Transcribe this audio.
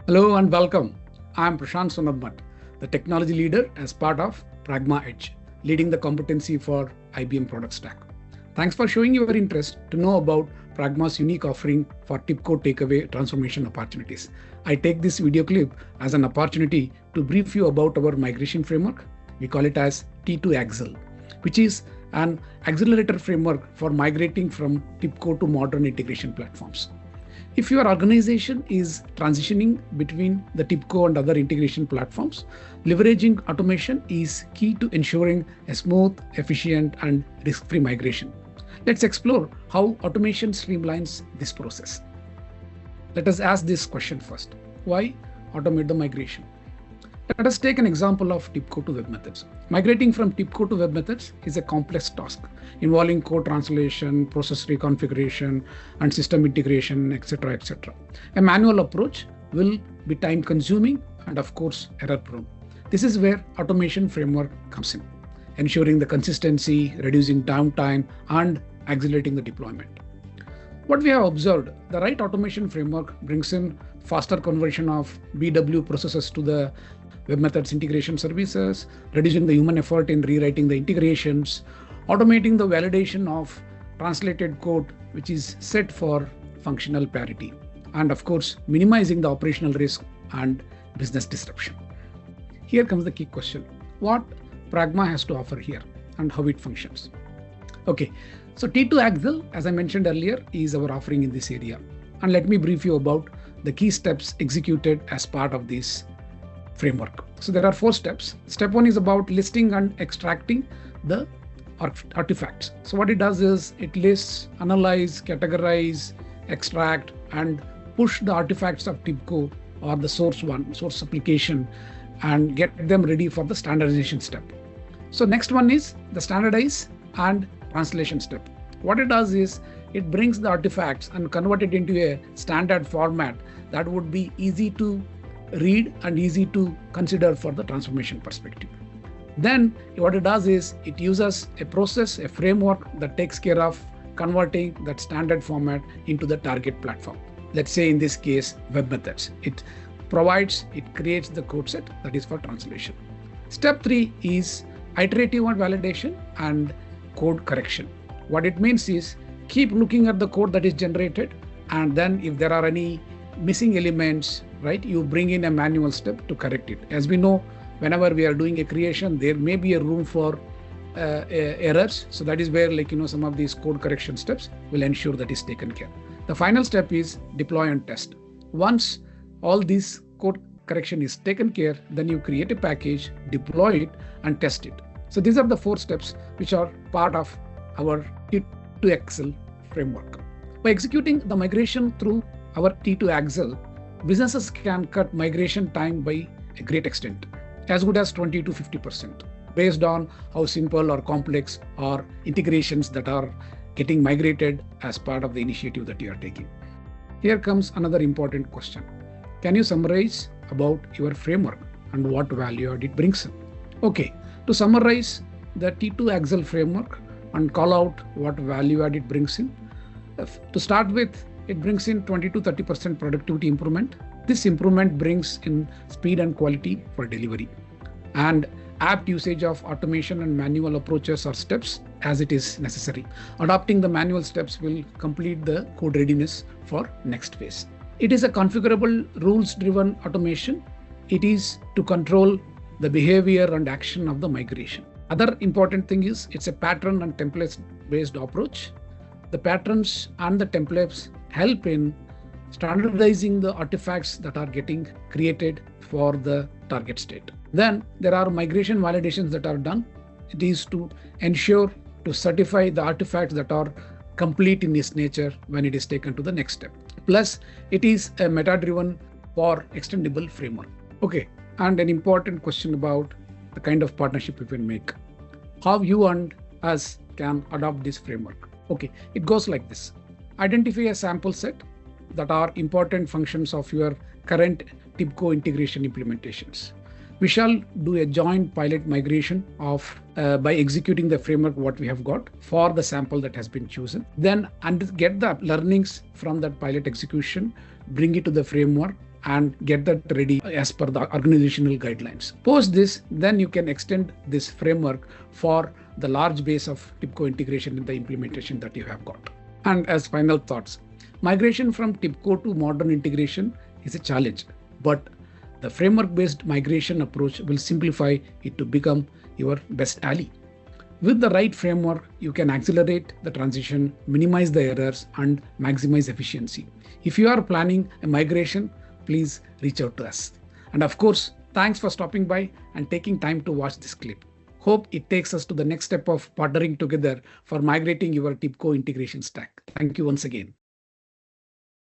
Hello and welcome. I'm Prashant Sonabhat, the technology leader as part of Pragma Edge, leading the competency for IBM product stack. Thanks for showing your interest to know about Pragma's unique offering for TIBCO takeaway transformation opportunities. I take this video clip as an opportunity to brief you about our migration framework. We call it as T2Accel, which is an accelerator framework for migrating from TIBCO to modern integration platforms. If your organization is transitioning between the TIBCO and other integration platforms, leveraging automation is key to ensuring a smooth, efficient, and risk-free migration. Let's explore how automation streamlines this process. Let us ask this question first. Why automate the migration? Let us take an example of TIBCO to web methods. Migrating from TIBCO to web methods is a complex task involving code translation, process reconfiguration, and system integration, etc., etc. A manual approach will be time consuming and of course error prone. This is where automation framework comes in, ensuring the consistency, reducing downtime, and accelerating the deployment. What we have observed, the right automation framework brings in faster conversion of BW processes to the web methods integration services, reducing the human effort in rewriting the integrations, automating the validation of translated code, which is set for functional parity, and of course, minimizing the operational risk and business disruption. Here comes the key question. What Pragma has to offer here and how it functions. Okay, so T2Accel, as I mentioned earlier, is our offering in this area. And let me brief you about the key steps executed as part of this framework. So there are 4 steps. Step 1 is about listing and extracting the artifacts. So what it does is it lists, analyze, categorize, extract, and push the artifacts of TIBCO or the source application and get them ready for the standardization step. So next one is the standardize and translation step. What it does is it brings the artifacts and convert it into a standard format that would be easy to read and easy to consider for the transformation perspective. Then what it does is it uses a process, a framework that takes care of converting that standard format into the target platform. Let's say in this case, web methods. It creates the code set that is for translation. Step 3 is iterative validation and code correction. What it means is keep looking at the code that is generated, and then if there are any missing elements, right, you bring in a manual step to correct it. As we know, whenever we are doing a creation, there may be a room for errors. So that is where, some of these code correction steps will ensure that is taken care. The final step is deploy and test. Once all these code correction is taken care, then you create a package, deploy it, and test it. So these are the 4 steps which are part of our T2Accel framework. By executing the migration through our T2Accel, businesses can cut migration time by a great extent, as good as 20 to 50%, based on how simple or complex or integrations that are getting migrated as part of the initiative that you are taking. Here comes another important question. Can you summarize about your framework and what value add it brings in? Okay, to summarize the T2Accel framework and call out what value add it brings in. To start with, it brings in 20 to 30% productivity improvement. This improvement brings in speed and quality for delivery, and apt usage of automation and manual approaches or steps as it is necessary. Adopting the manual steps will complete the code readiness for next phase. It is a configurable rules-driven automation. It is to control the behavior and action of the migration. Other important thing is it's a pattern and templates-based approach. The patterns and the templates help in standardizing the artifacts that are getting created for the target state. Then there are migration validations that are done. It is to ensure to certify the artifacts that are complete in its nature when it is taken to the next step. Plus, it is a meta-driven or extendable framework. Okay, and an important question about the kind of partnership we can make. How you and us can adopt this framework. Okay, it goes like this. Identify a sample set that are important functions of your current TIBCO integration implementations. We shall do a joint pilot migration by executing the framework what we have got for the sample that has been chosen. Then get the learnings from that pilot execution, bring it to the framework, and get that ready as per the organizational guidelines. Post this, then you can extend this framework for the large base of TIBCO integration in the implementation that you have got. And as final thoughts, migration from TIBCO to modern integration is a challenge, but the framework-based migration approach will simplify it to become your best ally. With the right framework, you can accelerate the transition, minimize the errors, and maximize efficiency. If you are planning a migration, please reach out to us. And of course, thanks for stopping by and taking time to watch this clip. Hope it takes us to the next step of partnering together for migrating your TIBCO integration stack. Thank you once again.